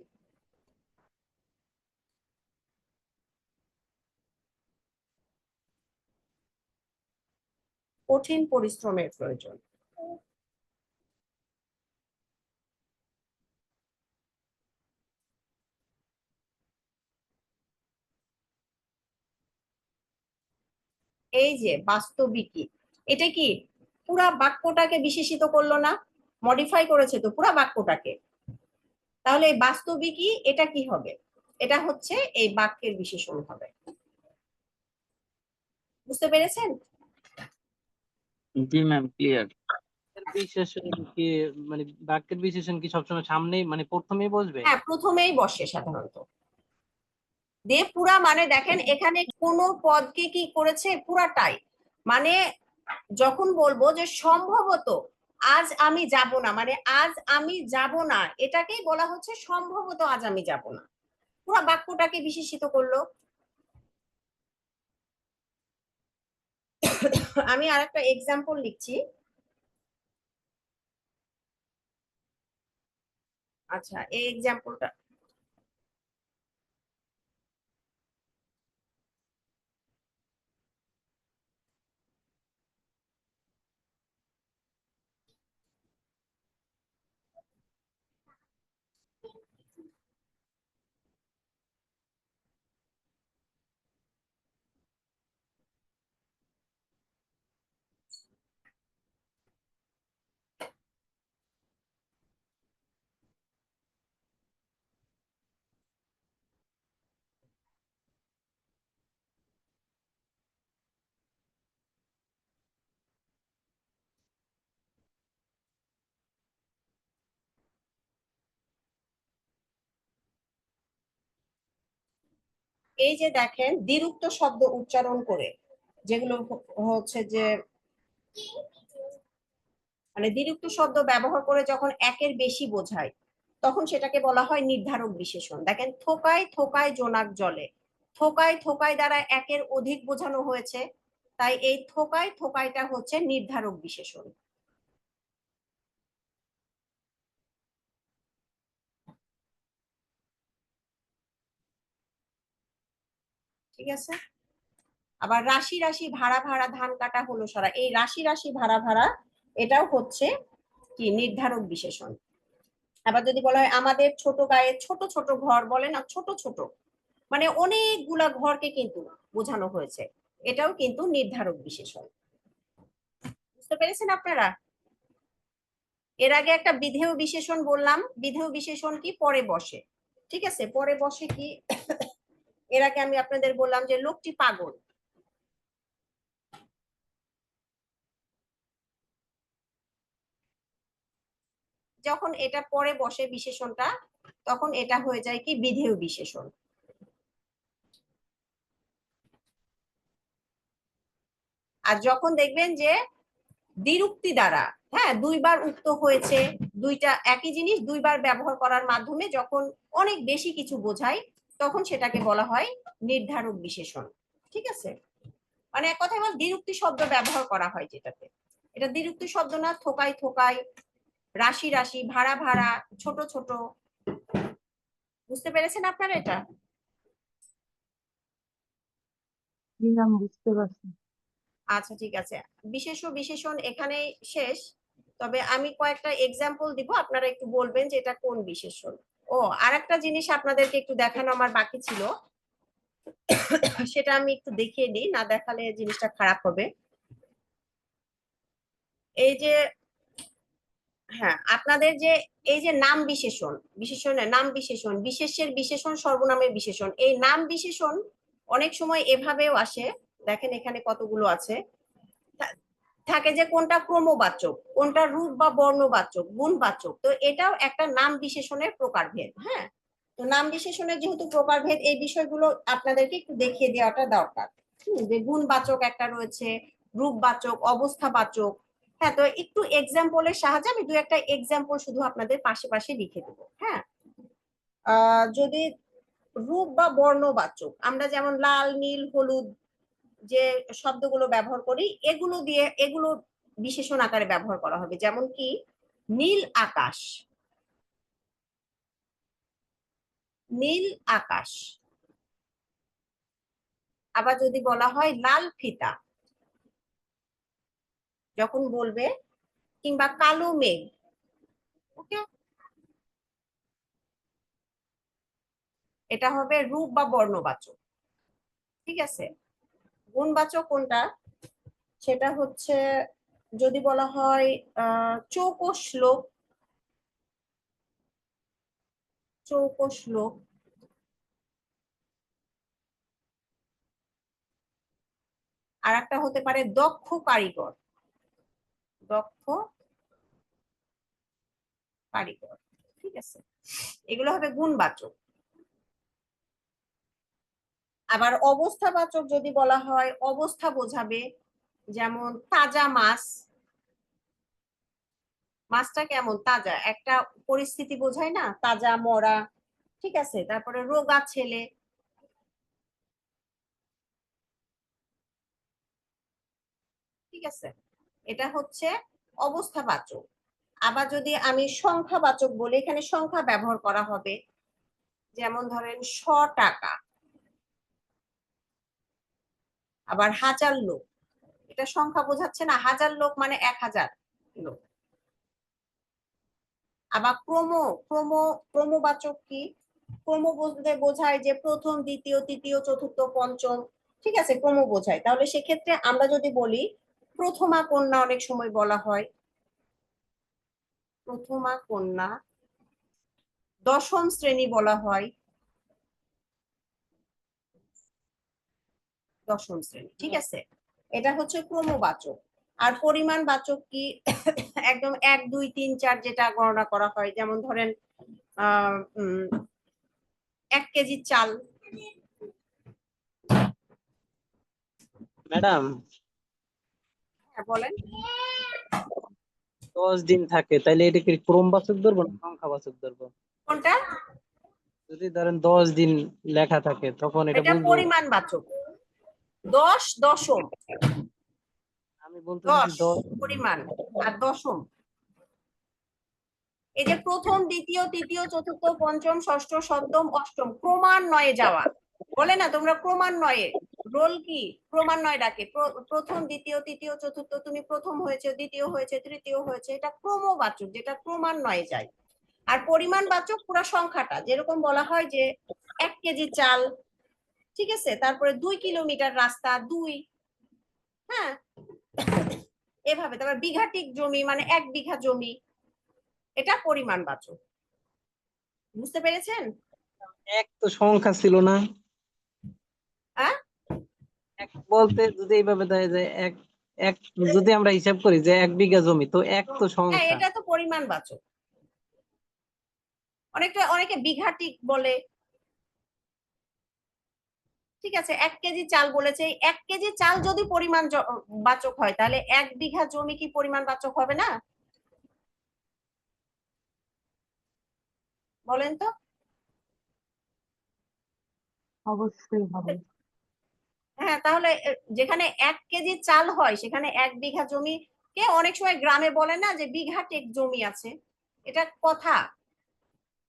Speaker 2: কঠিন পরিশ্রমের প্রয়োজন। এই যে বাস্তবিকই, এটা কি পুরা বাক্যটাকে বিশেষিত করলো না? মডিফাই করেছে তো পুরা বাক্যটাকে। তাহলে এই বাস্তবিকই এটা কি হবে? এটা হচ্ছে এই বাক্যের বিশেষণ হবে। বুঝতে পেরেছেন?
Speaker 5: জি ম্যাম ক্লিয়ার। বিশেষণ কি মানে বাক্যের বিশেষণ কি সবসময় সামনেই মানে প্রথমেই বসবে?
Speaker 2: হ্যাঁ, প্রথমেই বসে সাধারণত। দিয়ে পুরা মানে দেখেন এখানে কোন পদকে কি করেছে, পুরাটাই মানে যখন বলবো যে সম্ভবত আজ আমি যাব না, মানে আজ আমি যাব না, এটাকেই বলা হচ্ছে সম্ভবত আজ আমি যাব না। পুরো বাক্যটাকে বিশেষিত করলো। আমি আরেকটা এক্সাম্পল লিখছি। আচ্ছা, এই এক্সাম্পলটা এই যে দেখেন দ্বিরুক্ত শব্দ উচ্চারণ করে, যেগুলো হচ্ছে যে মানে দ্বিরুক্ত শব্দ ব্যবহার করে যখন একের বেশি বোঝায় তখন সেটাকে বলা হয় নির্ধারক বিশেষণ। দেখেন থোকায় থোকায় জোনাক জলে, থোকায় থোকায় দ্বারা একের অধিক বোঝানো হয়েছে, তাই এই থোকায় থোকায়টা হচ্ছে নির্ধারক বিশেষণ। ঠিক আছে। আবার রাশি রাশি ভাড়া ভাড়া ধান কাটা হলো সারা, এই রাশি রাশি ভাড়া ভাড়া এটাও হচ্ছে কি নির্ধারক বিশেষণ। আবার যদি বলা হয় আমাদের ছোট গায়ে ছোট ছোট ঘর, বলে না ছোট ছোট, মানে অনেকগুলা ঘরকে কিন্তু বোঝানো হয়েছে, এটাও কিন্তু নির্ধারক বিশেষণ। বুঝতে পেরেছেন আপনারা? এর আগে একটা বিধেয় বিশেষণ বললাম, বিধেয় বিশেষণ কি পরে বসে। ঠিক আছে, পরে বসে কি এর আগে আমি আপনাদের বললাম যে লোকটি পাগল, যখন এটা পরে বসে বিশেষণটা তখন এটা হয়ে যায় কি বিধেয় বিশেষণ। আর যখন দেখবেন যে দ্বিরুক্তি দ্বারা, হ্যাঁ, দুইবার উক্ত হয়েছে, দুইটা একই জিনিস দুইবার ব্যবহার করার মাধ্যমে যখন অনেক বেশি কিছু বোঝায় তখন সেটাকে বলা হয় নির্ধারক বিশেষণ। ঠিক আছে, মানে এক কথায় বল দ্বিরুক্তি শব্দ ব্যবহার করা হয় যেটাতে, এটা দ্বিরুক্তি শব্দ না, থোকাই থোকাই, রাশি রাশি, ভাড়া ভাড়া, ছোট ছোট। বুঝতে পেরেছেন আপনারা এটা?
Speaker 3: দিলাম, বুঝতে পারছি।
Speaker 2: আচ্ছা ঠিক আছে, বিশেষ বিশেষণ এখানে শেষ, তবে আমি কয়েকটা এক্সাম্পল দিব, আপনারা একটু বলবেন যে এটা কোন বিশেষণ। ও আর একটা জিনিস আপনাদেরকে একটু দেখানো আমার বাকি ছিল, সেটা আমি একটু দেখিয়ে দিই, না দেখালে জিনিসটা খারাপ হবে। এই যে হ্যাঁ, আপনাদের যে এই যে নাম বিশেষণ, বিশেষণের নাম বিশেষণ, বিশেষের বিশেষণ, সর্বনামের বিশেষণ, এই নাম বিশেষণ অনেক সময় এভাবেও আসে। দেখেন এখানে কতগুলো আছে, থাকে যে কোনটা ক্রমবাচক, কোনটা রূপ বা বর্ণবাচক, গুণবাচক, তো এটাও একটা নাম বিশেষণের প্রকারভেদ। হ্যাঁ, তো নাম বিশেষণের যেহেতু প্রকারভেদ, এই বিষয়গুলো আপনাদেরকে একটু দেখিয়ে দেওয়াটা দরকার। যে গুণবাচক একটা রয়েছে, রূপবাচক, অবস্থাবাচক। হ্যাঁ, তো একটু এক্সাম্পলের সাহায্যে আমি দু একটা এক্সাম্পল শুধু আপনাদের পাশে পাশে লিখে দেবো। হ্যাঁ, যদি রূপ বা বর্ণবাচক, আমরা যেমন লাল নীল হলুদ যে শব্দগুলো ব্যবহার করি, এগুলো দিয়ে এগুলো বিশেষণ আকারে ব্যবহার করা হবে, যেমন কি নীল আকাশ, নীল আকাশ। আবার যদি বলা হয় লাল ফিতা যখন বলবে, কিংবা কালো মেঘ। ওকে, এটা হবে রূপ বা বর্ণবাচক। ঠিক আছে, গুণবাচক কোনটা, সেটা হচ্ছে যদি বলা হয় চৌকস লোক, চৌকস লোক। আর একটা হতে পারে দক্ষ কারিগর, দক্ষ কারিগর। ঠিক আছে, এগুলো হবে গুণবাচক। আবার অবস্থাবাচক যদি বলা হয়, অবস্থা বোঝাবে, যেমন তাজা মাছ, মাছটা কেমন তাজা, একটা পরিস্থিতি বোঝায় না, তাজা মরা। ঠিক আছে, তারপরে রোগা ছেলে, ঠিক আছে, এটা হচ্ছে অবস্থাবাচক। আবার যদি আমি সংখ্যাবাচক বলি, এখানে সংখ্যা ব্যবহার করা হবে, যেমন ধরেন 100 টাকা, আবার 1000 লোক, এটা সংখ্যা বোঝাচ্ছে না, 1000 লোক মানে 1000 লোক। আবার ক্রমবাচক কি, ক্রম বলতে বোঝায় যে প্রথম, দ্বিতীয়, তৃতীয়, চতুর্থ, পঞ্চম, ঠিক আছে, ক্রম বোঝায়। তাহলে সেক্ষেত্রে আমরা যদি বলি প্রথমা কন্যা, অনেক সময় বলা হয় প্রথমা কন্যা, দশম শ্রেণী বলা হয় দশম শ্রেণী, ঠিক আছে, এটা হচ্ছে ক্রমবাচক। আর পরিমাণবাচক কি, একদম 1 2 3 4 যেটা গণনা করা হয়, যেমন ধরেন 1 কেজি চাল।
Speaker 5: ম্যাডাম
Speaker 2: হ্যাঁ বলেন।
Speaker 5: 10 দিন থাকে, তাইলে এটা কি ক্রমবাচক ধরবো না সংখ্যাবাচক ধরবো?
Speaker 2: কোনটা?
Speaker 5: যদি ধরেন 10 দিন লেখা থাকে তখন এটা
Speaker 2: এটা
Speaker 5: বলবো?
Speaker 2: পরিমাণবাচক। 10 দশম,
Speaker 5: আমি বলতে
Speaker 2: 10
Speaker 5: চাচ্ছি 10।
Speaker 2: পরিমাণ, আর দশম এই যে প্রথম, দ্বিতীয়, তৃতীয়, চতুর্থ, পঞ্চম, ষষ্ঠ, সপ্তম, অষ্টম, ক্রমান্বয়ে যাওয়া। বলে না তোমরা ক্রমান্বয়ে, রোল কি ক্রমান্বয়ে ডাকে, প্রথম, দ্বিতীয়, তৃতীয়, চতুর্থ, তুমি প্রথম হয়েছে, দ্বিতীয় হয়েছে, তৃতীয় হয়েছে, এটা ক্রমবাচক, যেটা ক্রমান্বয়ে যায়। আর পরিমাণবাচক পুরো সংখ্যাটা, যেরকম বলা হয় যে 1 কেজি চাল, ঠিক আছে, তারপরে 2 কিলোমিটার রাস্তা, 2, হ্যাঁ, এভাবে। তারপর বিঘাটিক জমি মানে 1 বিঘা জমি, এটা পরিমাণবাচক। বুঝতে পেরেছেন?
Speaker 5: এক তো সংখ্যা ছিল না।
Speaker 2: হ্যাঁ,
Speaker 5: এক বলতে যদি এইভাবে দেয় যে এক, এক যদি আমরা হিসাব করি যে 1 বিঘা জমি, তো এক তো
Speaker 2: হ্যাঁ,
Speaker 5: সংখ্যা।
Speaker 2: এটা তো পরিমাণবাচক। অনেকে বিঘাটিক বলে, ঠিক আছে, 1 কেজি চাল বলেছে, 1 কেজি চাল যদি পরিমাণ বাচক হয়, তাহলে 1 বিঘা জমি কি পরিমাণ বাচক হবে না? বলেন তো।
Speaker 3: অবশ্যই হবে।
Speaker 2: হ্যাঁ, তাহলে যেখানে 1 কেজি চাল হয়, সেখানে 1 বিঘা জমি কে অনেক সময় গ্রামে বলে না যে বিঘাটেক জমি আছে, এটা কথা,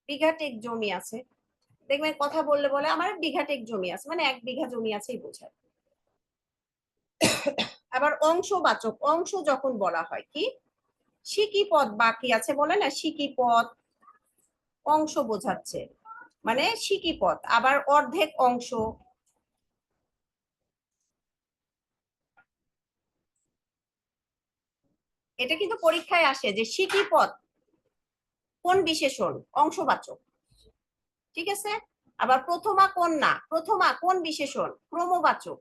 Speaker 2: বিঘাটেক জমি আছে। দেখবেন কথা বললে বলে আমার বিঘাটেক জমি আছে, মানে 1 বিঘা জমি আছেই বোঝায়। আবার অংশবাচক, অংশ যখন বলা হয় কি, সিকি পদ বাকি আছে বলে না, সিকি পদ অংশ বোঝাচ্ছে, মানে সিকি পদ। আবার অর্ধেক অংশ, এটা কিন্তু পরীক্ষায় আসে যে সিকি পদ কোন বিশেষণ, অংশবাচক, ঠিক আছে। আবার প্রথমা কন্যা, প্রথমা কোন বিশেষণ, ক্রমবাচক।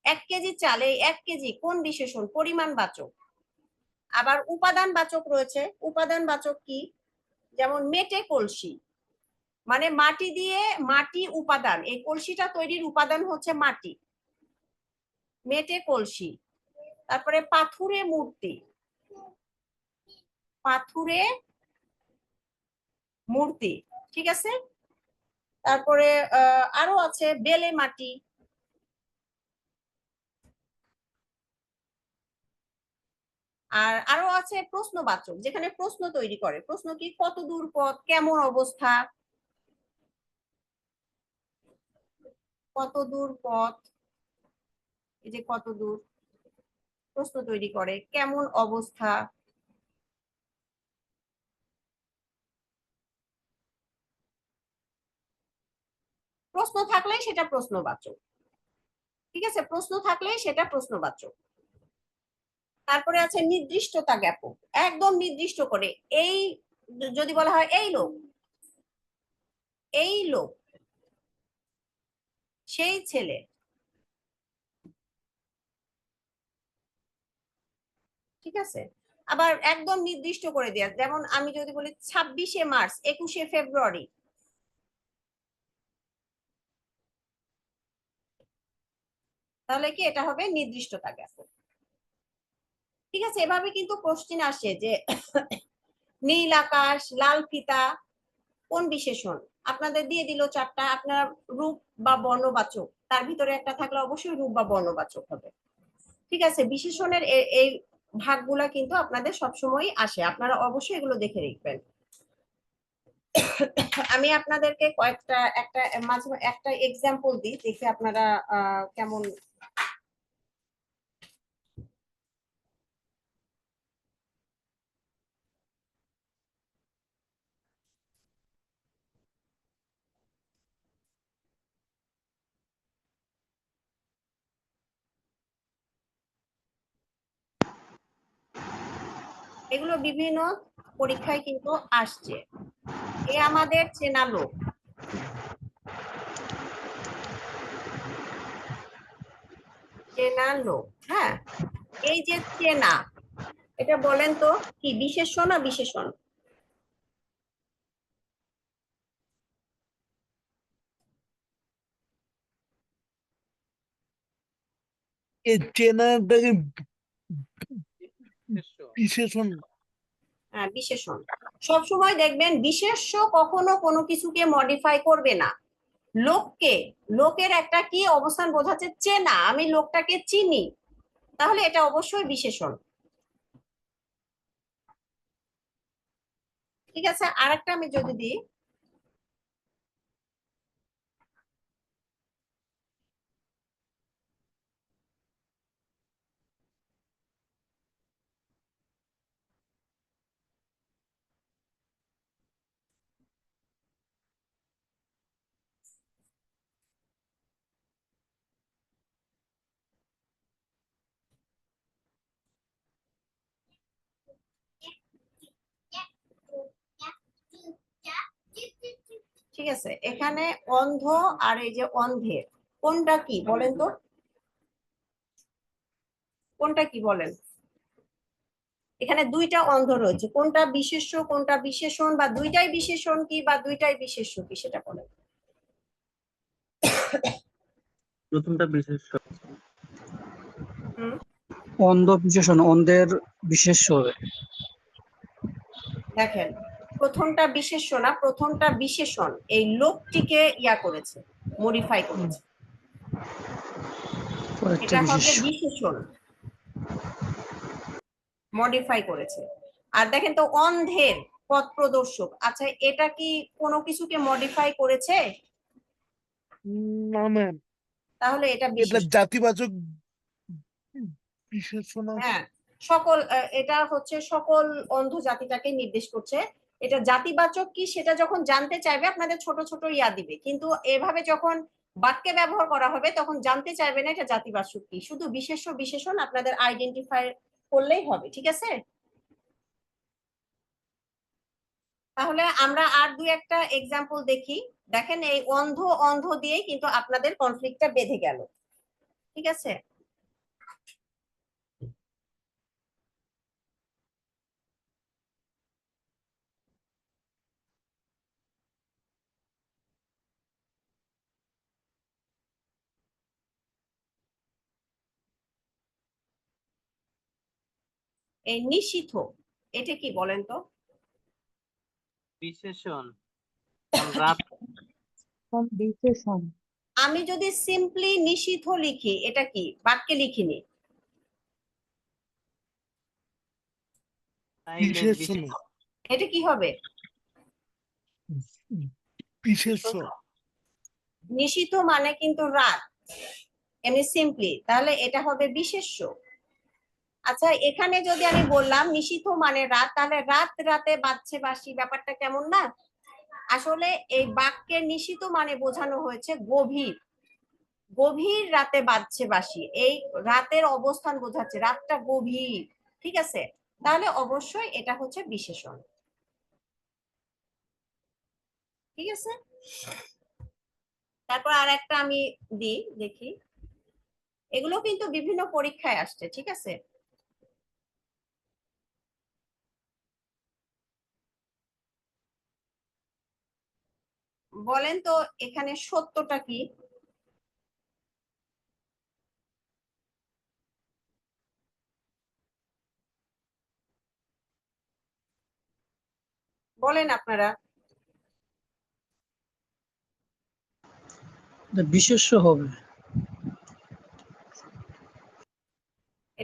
Speaker 2: 1 কেজি চালে 1 কেজি কোন বিশেষণ, পরিমাণবাচক। আবার উপাদান বাচক রয়েছে, উপাদান বাচক কি, যেমন মেটে কলসি, মানে মাটি দিয়ে, মাটি উপাদান, এই কলসিটা তৈরির উপাদান হচ্ছে মাটি, মেটে কলসি। তারপরে পাথুরে মূর্তি, পাথুরে মূর্তি, ঠিক আছে। তারপরে আরো আছে বেলে মাটি। আর আরো আছে প্রশ্নবাচক, যেখানে প্রশ্ন তৈরি করে, প্রশ্ন কি, কত দূর পথ, কেমন অবস্থা, কত দূর পথ, এই যে কত দূর, প্রশ্ন তৈরি করে, কেমন অবস্থা। প্রশ্ন থাকলেই সেটা প্রশ্নবাচক, ঠিক আছে, প্রশ্ন থাকলেই সেটা প্রশ্নবাচক। তারপরে আছে নির্দিষ্টতা জ্ঞাপক, একদম নির্দিষ্ট করে, এই যদি বলা হয় এই লোক, এই লোক, সেই ছেলে, ঠিক আছে। আবার একদম নির্দিষ্ট করে দেয়া, যেমন আমি যদি বলি 26শে মার্চ, 21শে ফেব্রুয়ারি, তাহলে কি এটা হবে নির্দিষ্টতা জ্ঞাপক। ঠিক আছে, এভাবে কিন্তু কোশ্চিন আসে যে নীল আকাশ, লাল ফিতা কোন বিশেষণ? আপনাদের দিয়ে দিল 4টা, আপনার রূপ বা বর্ণবাচক, তার ভিতরে একটা থাকলে অবশ্যই রূপ বা বর্ণবাচক হবে। ঠিক আছে, বিশেষণের এই ভাগগুলা কিন্তু আপনাদের সবসময় আসে, আপনারা অবশ্যই এগুলো দেখে রাখবেন। আমি আপনাদেরকে মাঝে একটা এক্সাম্পল দিই, দেখে আপনারা কেমন। এগুলো বিভিন্ন পরীক্ষায় কিন্তু আসছে। এ আমাদের চেনা লোক, চেনা লোক। হ্যাঁ, এই যে চেনা, এটা বলেন তো কি বিশেষ্য না বিশেষণ?
Speaker 6: এই চেনাটাকে
Speaker 5: বিশেষ্য।
Speaker 6: বিশেষণ।
Speaker 2: হ্যাঁ, বিশেষণ। সবসময় দেখবেন বিশেষ্য কখনো কোনো কিছুকে মডিফাই করবে না। লোকের একটা কি অবস্থান বোঝাচ্ছে, চেনা, আমি লোকটাকে চিনি, তাহলে এটা অবশ্যই বিশেষণ। ঠিক আছে, আরেকটা আমি যদি দিই, ঠিক আছে, এখানে অন্ধ আর এই যে অন্ধের কোনটা কি বলেন তো, কোনটা কি বলেন? এখানে দুইটা অন্ধ রয়েছে, কোনটা বিশেষ্য কোনটা বিশেষণ, বা দুইটাই বিশেষণ কি বা দুইটাই বিশেষ্য কি সেটা বলেন।
Speaker 5: প্রথমটা বিশেষ্য।
Speaker 2: হুম,
Speaker 7: অন্ধ বিশেষণ, অন্ধের বিশেষ্য হবে।
Speaker 2: দেখেন, প্রথমটা বিশেষ্য না, প্রথমটা বিশেষণ, এই লোকটিকে ইয়া করেছে, মডিফাই করেছে,
Speaker 7: পরেরটা
Speaker 2: এটা হবে
Speaker 7: বিশেষ্য।
Speaker 2: বিশেষণ, মডিফাই করেছে। আর দেখেন তো অন্ধের পথ প্রদর্শক, আচ্ছা এটা কি কোনো কিছুকে মডিফাই করেছে?
Speaker 6: না ম্যাম,
Speaker 2: তাহলে এটা
Speaker 6: এটা
Speaker 2: বিশেষণ।
Speaker 6: জাতিবাচক বিশেষণ।
Speaker 2: হ্যাঁ, এটা হচ্ছে সকল অন্ধ জাতিটাকে নির্দেশ করছে। এটা জাতিবাচক কি সেটা যখন জানতে চাইবে আপনাদের ছোট ছোট ইয়া দিবে, কিন্তু এভাবে যখন বাক্যে ব্যবহার করা হবে তখন জানতে চাইবে না এটা জাতিবাচক কি, শুধু বিশেষ্য বিশেষণ আপনাদের আইডেন্টিফাই করলেই হবে। ঠিক আছে, তাহলে আমরা আর দুই একটা এক্সাম্পল দেখি। দেখেন, এই অন্ধ অন্ধ দিয়ে কিন্তু আপনাদের কনফ্লিক্টটা বেঁধে গেল। ঠিক আছে, এই নিষিদ্ধ, এটা কি বলেন তো?
Speaker 5: বিশেষণ। রাত।
Speaker 3: বিশেষণ।
Speaker 2: আমি যদি সিম্পলি নিষিদ্ধ লিখি, এটা কি বাক্যে লিখিনি?
Speaker 5: তাইলে
Speaker 6: বিশেষণ।
Speaker 2: এটা কি হবে?
Speaker 6: বিশেষণ।
Speaker 2: নিষিদ্ধ মানে কিন্তু রাত, এমনি সিম্পলি, তাহলে এটা হবে বিশেষ্য। আচ্ছা, এখানে যদি আমি বললাম নিষিদ্ধ মানে রাত, তাহলে রাত রাতে বাজছে বাঁশি, ব্যাপারটা কেমন না? আসলে এই বাক্যের নিষিদ্ধ মানে বোঝানো হয়েছে গভীর, গভীর রাতে বাজছে বাঁশি, এই রাতের অবস্থান বোঝাচ্ছে, রাতটা গভীর। ঠিক আছে, তাহলে অবশ্যই এটা হচ্ছে বিশেষণ। ঠিক আছে, তারপর আর একটা আমি দিই, দেখি, এগুলো কিন্তু বিভিন্ন পরীক্ষায় আসছে। ঠিক আছে, বলেন তো এখানে সত্যটা কি? বলেন আপনারা।
Speaker 7: এটা বিশেষ্য হবে।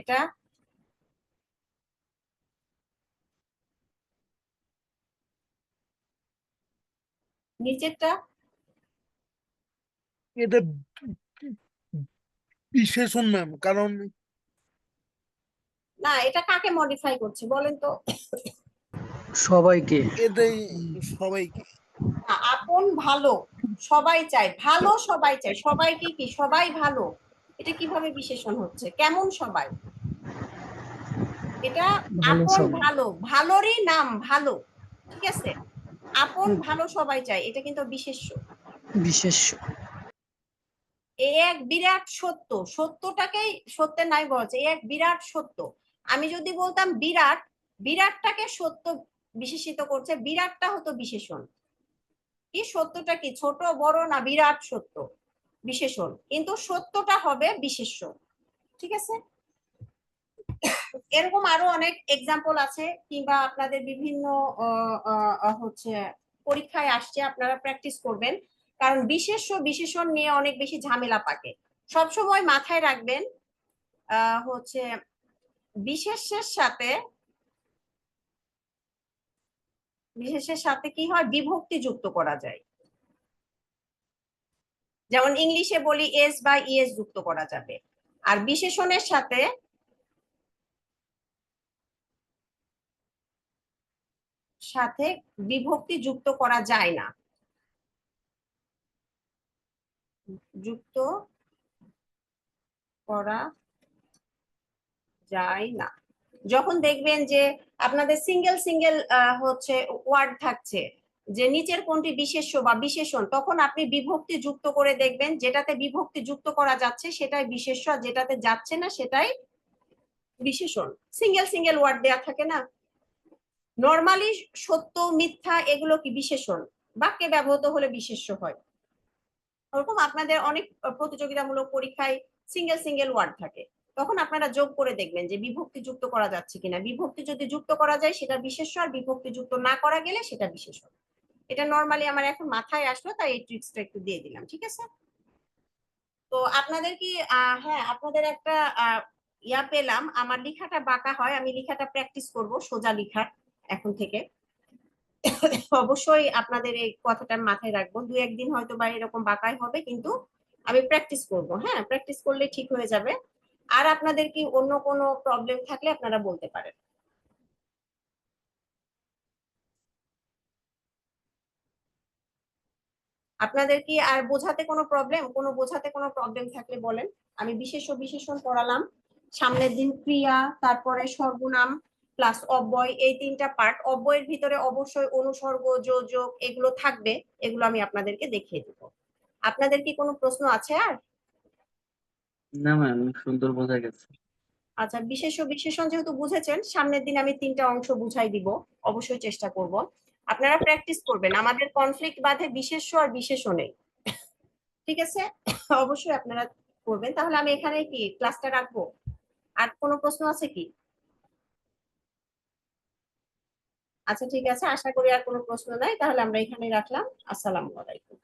Speaker 2: এটা নিচেরটা
Speaker 6: এটা বিশেষণ ম্যাম, কারণ
Speaker 2: না, এটা কাকে মডিফাই করছে বলেন তো?
Speaker 7: সবাইকে।
Speaker 6: এটাই সবাইকে।
Speaker 2: আপন ভালো সবাই চায়, ভালো সবাই চায়, সবাইকে কি সবাই ভালো, এটা কিভাবে বিশেষণ হচ্ছে? কেমন সবাই? এটা
Speaker 7: ভালো
Speaker 2: আপন
Speaker 7: সবাই।
Speaker 2: ভালো, ভালোরই নাম ভালো, ঠিক আছে? আপন ভালো সবাই চায়, এটা কিন্তু বিশেষ্য।
Speaker 7: বিশেষ্য।
Speaker 2: এ এক বিরাট সত্য, সত্যটাকেই সত্যের নাই বলছে, এ এক বিরাট সত্য। আমি যদি বলতাম বিরাট, বিরাটটাকে সত্য বিশেষিত করছে, বিরাটটা হতো বিশেষণ। কি সত্যটা কি, ছোট বড় না বিরাট সত্য, বিশেষণ, কিন্তু সত্যটা হবে বিশেষ্য, ঠিক আছে? এরকম আরো অনেক এক্সাম্পল আছে, কিংবা আপনাদের বিভিন্ন হচ্ছে পরীক্ষায় আসছে, আপনারা প্র্যাকটিস করবেন, কারণ বিশেষ্য বিশেষণ নিয়ে অনেক বেশি ঝামেলা পাকে। সবসময় মাথায় রাখবেন হচ্ছে বিশেষের সাথে, বিশেষের সাথে কি হয়, বিভক্তি যুক্ত করা যায়। যেমন ইংলিশে বলি এস বা ইএস যুক্ত করা যাবে, আর বিশেষণের সাথে সাথে বিভক্তি যুক্ত করা যায় না, যুক্ত করা যায় না। যখন দেখবেন যে আপনাদের সিঙ্গেল সিঙ্গেল হচ্ছে ওয়ার্ড থাকছে, যে নিচের কোনটি বিশেষ্য বা বিশেষণ, তখন আপনি বিভক্তি যুক্ত করে দেখবেন, যেটাতে বিভক্তি যুক্ত করা যাচ্ছে সেটাই বিশেষ্য, আর যেটাতে যাচ্ছে না সেটাই বিশেষণ। সিঙ্গেল সিঙ্গেল ওয়ার্ড দেয়া থাকে না, নরমালি সত্য মিথ্যা এগুলো কি বিশেষণ, বাক্যে ব্যবহৃত হলে বিশেষ্য হয়। ওরকম আপনাদের অনেক প্রতিযোগিতামূলক পরীক্ষায় সিঙ্গেল সিঙ্গেল ওয়ার্ড থাকে, তখন আপনারা যোগ করে দেখবেন যে বিভক্তি যুক্ত করা যাচ্ছে কিনা, বিভক্তি যদি যুক্ত করা যায় সেটা বিশেষ্য, আর বিভক্তি যুক্ত না করা গেলে সেটা বিশেষণ। এটা নরমালি আমার এখন মাথায় আসলো, তাই এই ট্রিক্সটা একটু দিয়ে দিলাম, ঠিক আছে? তো আপনাদের কি হ্যাঁ, আপনাদের একটা ইয়া পেলাম, আমার লেখাটা বাঁকা হয়, আমি লেখাটা প্র্যাকটিস করব সোজা লেখার এখন থেকে। অবশ্যই আপনাদের এই কথাটা মাথায় রাখবো, দু একদিন হয়তো বা এরকম বাঁকাই হবে, কিন্তু আমি প্র্যাকটিস করব, হ্যাঁ, প্র্যাকটিস করলে ঠিক হয়ে যাবে। আর আপনাদের কি অন্য কোনো প্রবলেম থাকলে আপনারা বলতে পারেন। আপনাদের কি আর বোঝাতে কোনো বোঝাতে কোনো প্রবলেম থাকলে বলেন। আমি বিশেষ্য বিশেষণ পড়ালাম, সামনের দিন ক্রিয়া, তারপরে সর্বনাম প্লাস অব্যয়, এই তিনটা পার্ট। অব্যয়ের ভিতরে অবশ্যই অনুসর্গ যোজক এগুলো থাকবে, এগুলো আমি আপনাদেরকে দেখিয়ে দিব। আপনাদের কি কোনো প্রশ্ন আছে আর?
Speaker 5: না ম্যাম, সুন্দর বোঝা গেছে।
Speaker 2: আচ্ছা, বিশেষ্য বিশেষণ যেহেতু বুঝেছেন, সামনের দিন আমি তিনটা অংশ বুঝাই দিব, অবশ্যই চেষ্টা করব। আপনারা প্র্যাকটিস করবেন, আমাদের কনফ্লিক্ট বাধে বিশেষ্য আর বিশেষণে, ঠিক আছে? অবশ্যই আপনারা করবেন। তাহলে আমি এখানে কি ক্লাসটা রাখবো? আর কোনো প্রশ্ন আছে কি? আচ্ছা ঠিক আছে, আশা করি আর কোনো প্রশ্ন নাই, তাহলে আমরা এখানে রাখলাম। আসসালামু আলাইকুম।